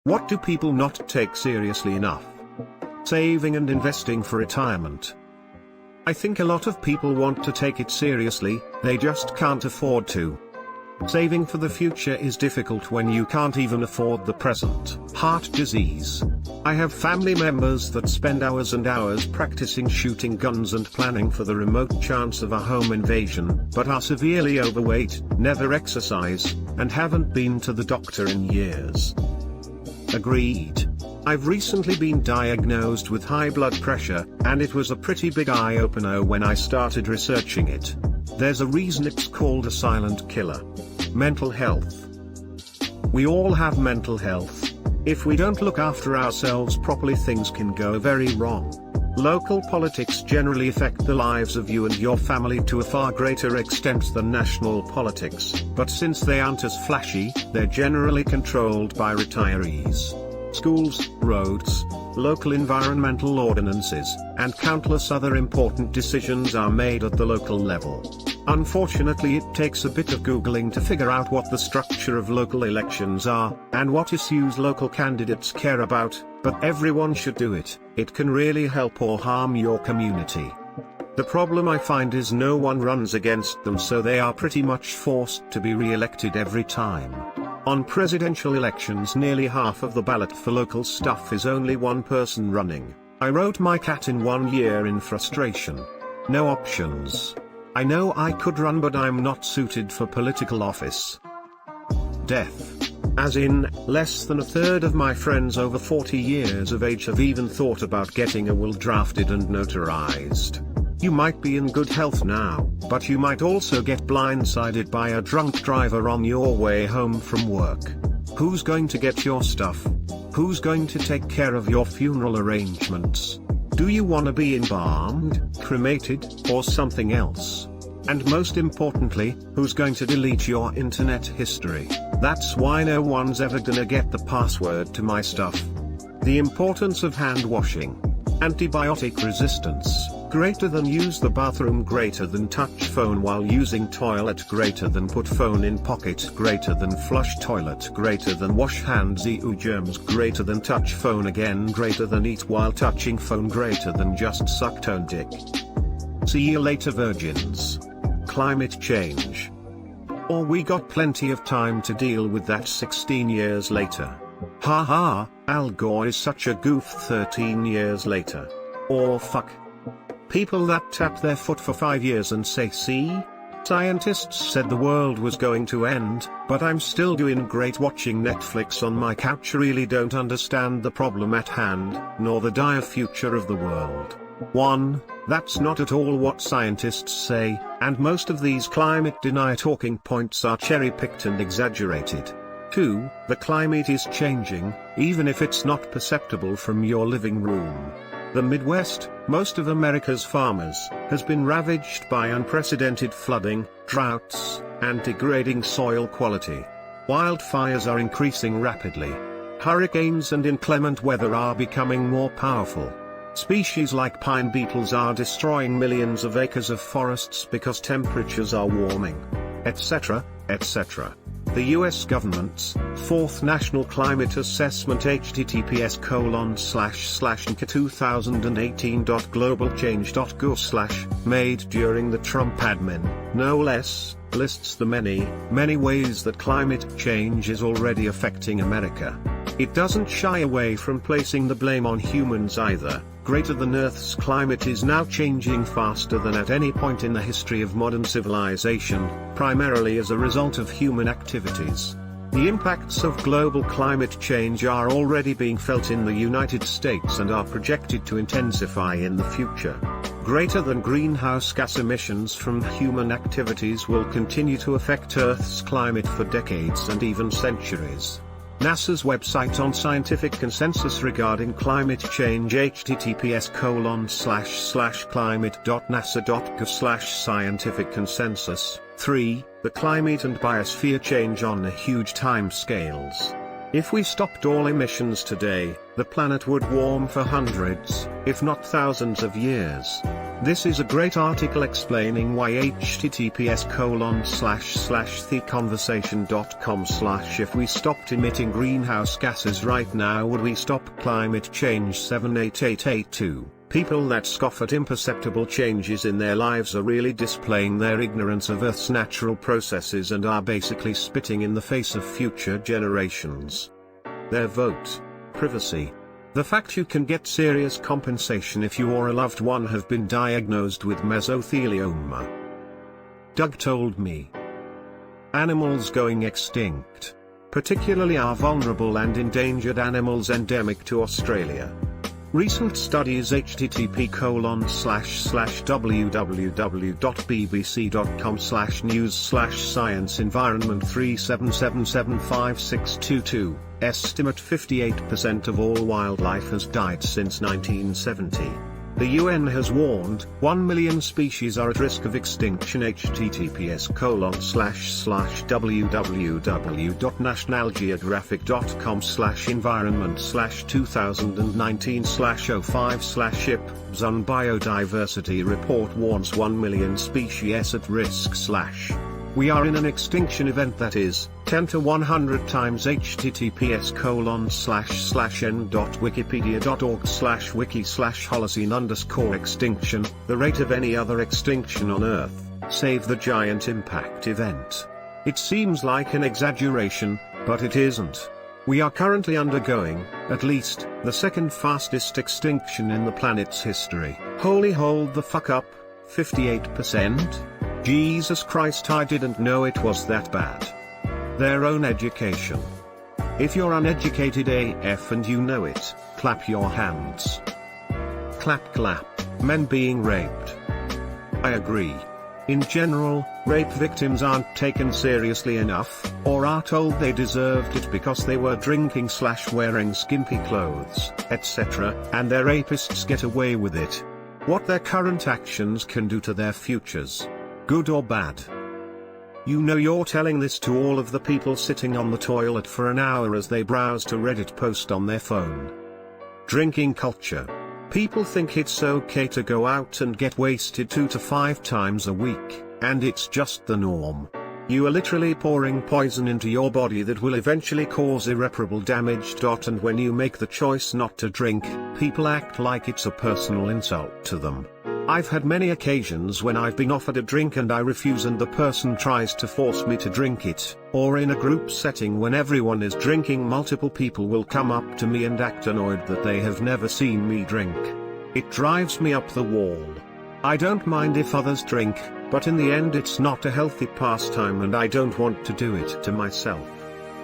What do people not take seriously enough? Saving and investing for retirement. I think a lot of people want to take it seriously, they just can't afford to. Saving for the future is difficult when you can't even afford the present. Heart disease. I have family members that spend hours and hours practicing shooting guns and planning for the remote chance of a home invasion, but are severely overweight, never exercise, and haven't been to the doctor in years. Agreed. I've recently been diagnosed with high blood pressure, and it was a pretty big eye-opener when I started researching it. There's a reason it's called a silent killer. Mental health. We all have mental health. If we don't look after ourselves properly, things can go very wrong. Local politics generally affect the lives of you and your family to a far greater extent than national politics, but since they aren't as flashy, they're generally controlled by retirees. Schools, roads, local environmental ordinances, and countless other important decisions are made at the local level. Unfortunately, it takes a bit of Googling to figure out what the structure of local elections are, and what issues local candidates care about, but everyone should do it. It can really help or harm your community. The problem I find is no one runs against them, so they are pretty much forced to be re-elected every time. On presidential elections, nearly half of the ballot for local stuff is only one person running. I wrote my cat in 1 year in frustration. No options. I know I could run, but I'm not suited for political office. Death. As in, less than a third of my friends over 40 years of age have even thought about getting a will drafted and notarized. You might be in good health now, but you might also get blindsided by a drunk driver on your way home from work. Who's going to get your stuff? Who's going to take care of your funeral arrangements? Do you want to be embalmed, cremated, or something else? And most importantly, who's going to delete your internet history? That's why no one's ever gonna get the password to my stuff. The importance of hand washing. Antibiotic resistance, greater than use the bathroom, greater than touch phone while using toilet, greater than put phone in pocket, greater than flush toilet, greater than wash hands, EU germs, greater than touch phone again, greater than eat while touching phone, greater than just suck tone dick. See you later, virgins. Climate change. Or we got plenty of time to deal with that 16 years later. Haha, Al Gore is such a goof 13 years later. Or fuck. People that tap their foot for 5 years and say, see? Scientists said the world was going to end, but I'm still doing great watching Netflix on my couch. Really don't understand the problem at hand, nor the dire future of the world. 1. That's not at all what scientists say, and most of these climate denier talking points are cherry-picked and exaggerated. 2. The climate is changing, even if it's not perceptible from your living room. The Midwest, most of America's farmers, has been ravaged by unprecedented flooding, droughts, and degrading soil quality. Wildfires are increasing rapidly. Hurricanes and inclement weather are becoming more powerful. Species like pine beetles are destroying millions of acres of forests because temperatures are warming, etc., etc. The US government's fourth National Climate Assessment https://2018.globalchange.gov/ made during the Trump admin, no less, lists the many, many ways that climate change is already affecting America. It doesn't shy away from placing the blame on humans either. Greater than Earth's climate is now changing faster than at any point in the history of modern civilization, primarily as a result of human activities. The impacts of global climate change are already being felt in the United States and are projected to intensify in the future. Greater than greenhouse gas emissions from human activities will continue to affect Earth's climate for decades and even centuries. NASA's website on scientific consensus regarding climate change https://climate.nasa.gov/scientific consensus. 3. The climate and biosphere change on huge time scales. If we stopped all emissions today, the planet would warm for hundreds, if not thousands of years. This is a great article explaining why https://theconversation.com/ if we stopped emitting greenhouse gases right now, would we stop climate change? 78882. People that scoff at imperceptible changes in their lives are really displaying their ignorance of Earth's natural processes and are basically spitting in the face of future generations. Their vote. Privacy. The fact you can get serious compensation if you or a loved one have been diagnosed with mesothelioma. Doug told me. Animals going extinct. Particularly our vulnerable and endangered animals endemic to Australia. Recent studies http://www.bbc.com/news/science environment 37775622, estimate 58% of all wildlife has died since 1970. The UN has warned 1 million species are at risk of extinction. https://www.nationalgeographic.com/environment/2019/05/IPBES Biodiversity Report warns 1 million species at risk/. We are in an extinction event that is 10 to 100 times. https://n.wikipedia.org/wiki/holocene_extinction, the rate of any other extinction on Earth, save the giant impact event. It seems like an exaggeration, but it isn't. We are currently undergoing, at least, the second fastest extinction in the planet's history. Holy hold the fuck up, 58%? Jesus Christ, I didn't know it was that bad. Their own education. If you're uneducated AF and you know it, clap your hands. Clap clap. Men being raped. I agree. In general, rape victims aren't taken seriously enough, or are told they deserved it because they were drinking/wearing skimpy clothes, etc., and their rapists get away with it. What their current actions can do to their futures. Good or bad. You know you're telling this to all of the people sitting on the toilet for an hour as they browse to Reddit post on their phone. Drinking culture. People think it's okay to go out and get wasted 2 to 5 times a week, and it's just the norm. You are literally pouring poison into your body that will eventually cause irreparable damage. And when you make the choice not to drink, people act like it's a personal insult to them. I've had many occasions when I've been offered a drink and I refuse and the person tries to force me to drink it, or in a group setting when everyone is drinking, multiple people will come up to me and act annoyed that they have never seen me drink. It drives me up the wall. I don't mind if others drink, but in the end it's not a healthy pastime and I don't want to do it to myself.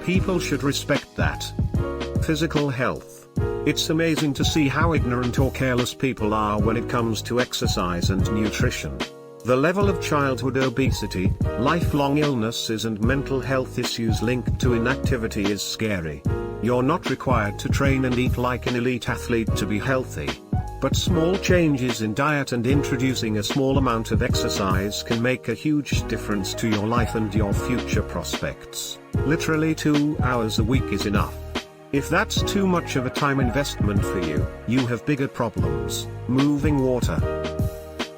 People should respect that. Physical health. It's amazing to see how ignorant or careless people are when it comes to exercise and nutrition. The level of childhood obesity, lifelong illnesses and mental health issues linked to inactivity is scary. You're not required to train and eat like an elite athlete to be healthy. But small changes in diet and introducing a small amount of exercise can make a huge difference to your life and your future prospects. Literally 2 hours a week is enough. If that's too much of a time investment for you, you have bigger problems. Moving water.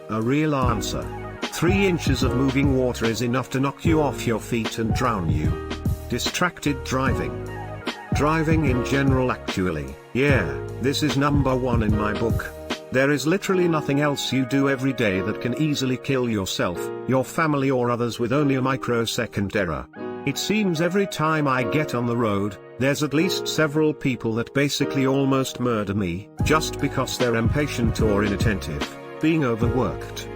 A real answer. 3 inches of moving water is enough to knock you off your feet and drown you. Distracted driving. Driving in general actually, yeah, this is number 1 in my book. There is literally nothing else you do every day that can easily kill yourself, your family or others with only a microsecond error. It seems every time I get on the road, there's at least several people that basically almost murder me, just because they're impatient or inattentive, being overworked.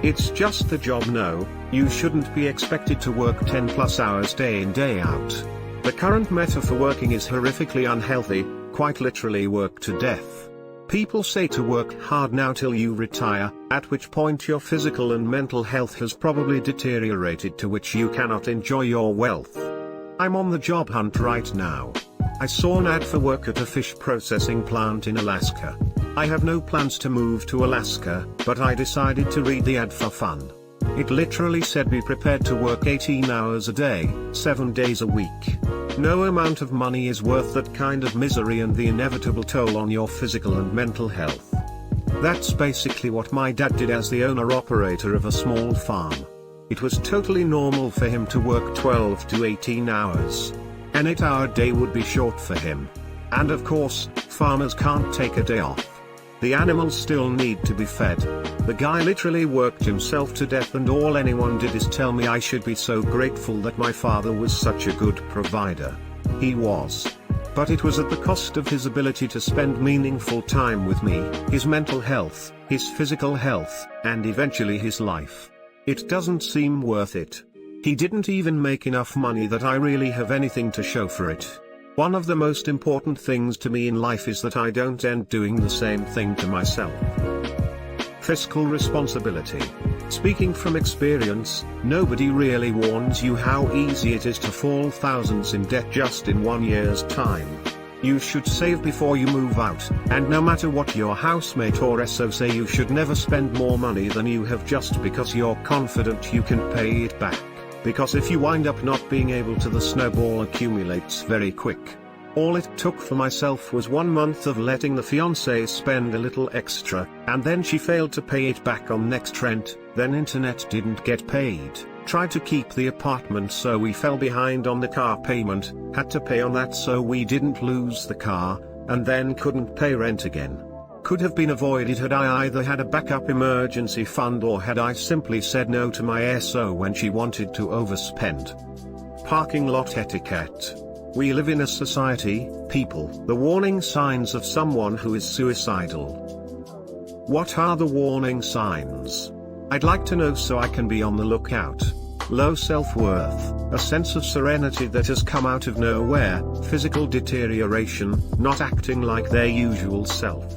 It's just the job. No, you shouldn't be expected to work 10+ hours day in day out. The current meta for working is horrifically unhealthy, quite literally work to death. People say to work hard now till you retire, at which point your physical and mental health has probably deteriorated to which you cannot enjoy your wealth. I'm on the job hunt right now. I saw an ad for work at a fish processing plant in Alaska. I have no plans to move to Alaska, but I decided to read the ad for fun. It literally said be prepared to work 18 hours a day, 7 days a week. No amount of money is worth that kind of misery and the inevitable toll on your physical and mental health. That's basically what my dad did as the owner-operator of a small farm. It was totally normal for him to work 12 to 18 hours. An 8-hour day would be short for him. And of course, farmers can't take a day off. The animals still need to be fed. The guy literally worked himself to death, and all anyone did is tell me I should be so grateful that my father was such a good provider. He was. But it was at the cost of his ability to spend meaningful time with me, his mental health, his physical health, and eventually his life. It doesn't seem worth it. He didn't even make enough money that I really have anything to show for it. One of the most important things to me in life is that I don't end doing the same thing to myself. Fiscal responsibility. Speaking from experience, nobody really warns you how easy it is to fall thousands in debt just in 1 year's time. You should save before you move out, and no matter what your housemate or SO say, you should never spend more money than you have just because you're confident you can pay it back. Because if you wind up not being able to, the snowball accumulates very quick. All it took for myself was 1 month of letting the fiancée spend a little extra, and then she failed to pay it back on next rent, then internet didn't get paid, tried to keep the apartment so we fell behind on the car payment, had to pay on that so we didn't lose the car, and then couldn't pay rent again. Could have been avoided had I either had a backup emergency fund or had I simply said no to my SO when she wanted to overspend. Parking lot etiquette. We live in a society, people, the warning signs of someone who is suicidal. What are the warning signs? I'd like to know so I can be on the lookout. Low self-worth, a sense of serenity that has come out of nowhere, physical deterioration, not acting like their usual self.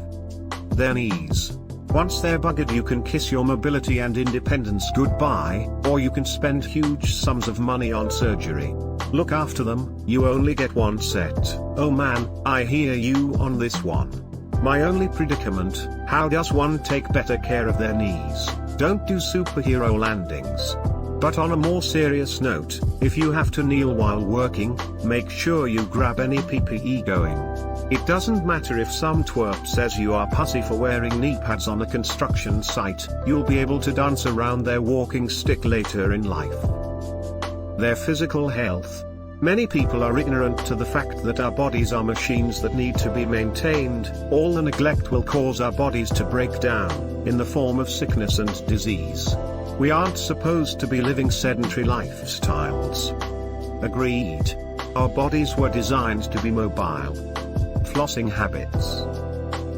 Their knees. Once they're buggered, you can kiss your mobility and independence goodbye, or you can spend huge sums of money on surgery. Look after them, you only get one set. Oh man, I hear you on this one. My only predicament, how does one take better care of their knees? Don't do superhero landings. But on a more serious note, if you have to kneel while working, make sure you grab any PPE going. It doesn't matter if some twerp says you are pussy for wearing knee pads on a construction site, you'll be able to dance around their walking stick later in life. Their physical health. Many people are ignorant to the fact that our bodies are machines that need to be maintained. All the neglect will cause our bodies to break down, in the form of sickness and disease. We aren't supposed to be living sedentary lifestyles. Agreed. Our bodies were designed to be mobile. Flossing habits.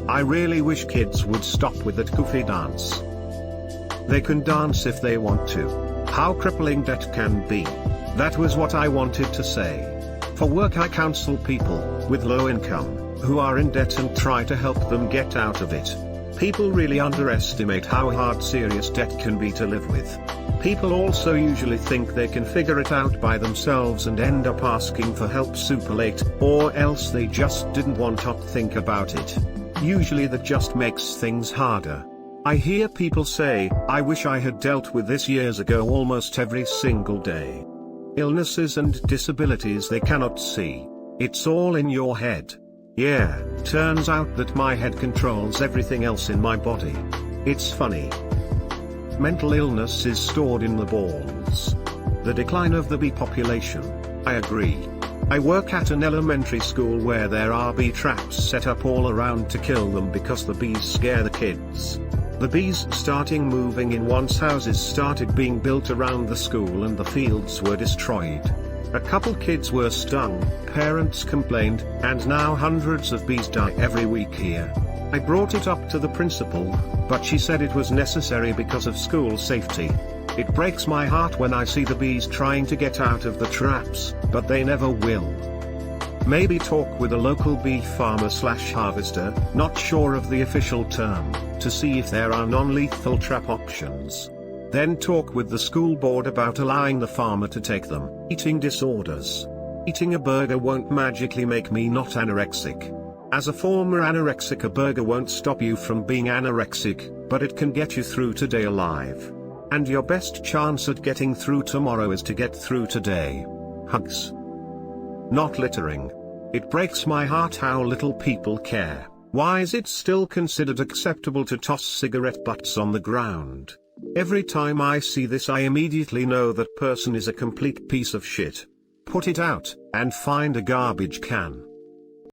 I really wish kids would stop with that goofy dance. They can dance if they want to. How crippling that can be. That was what I wanted to say. For work, I counsel people with low income who are in debt and try to help them get out of it. People really underestimate how hard serious debt can be to live with. People also usually think they can figure it out by themselves and end up asking for help super late, or else they just didn't want to think about it. Usually that just makes things harder. I hear people say, I wish I had dealt with this years ago, almost every single day. Illnesses and disabilities they cannot see. It's all in your head. Yeah, turns out that my head controls everything else in my body. It's funny. Mental illness is stored in the balls. The decline of the bee population. I agree. I work at an elementary school where there are bee traps set up all around to kill them because the bees scare the kids. The bees starting moving in once houses started being built around the school and the fields were destroyed. A couple kids were stung, parents complained, and now hundreds of bees die every week here. I brought it up to the principal, but she said it was necessary because of school safety. It breaks my heart when I see the bees trying to get out of the traps, but they never will. Maybe talk with a local bee farmer/harvester, not sure of the official term, to see if there are non-lethal trap options. Then talk with the school board about allowing the farmer to take them. Eating disorders. Eating a burger won't magically make me not anorexic. As a former anorexic, a burger won't stop you from being anorexic, but it can get you through today alive. And your best chance at getting through tomorrow is to get through today. Hugs. Not littering. It breaks my heart how little people care. Why is it still considered acceptable to toss cigarette butts on the ground? Every time I see this I immediately know that person is a complete piece of shit. Put it out, and find a garbage can.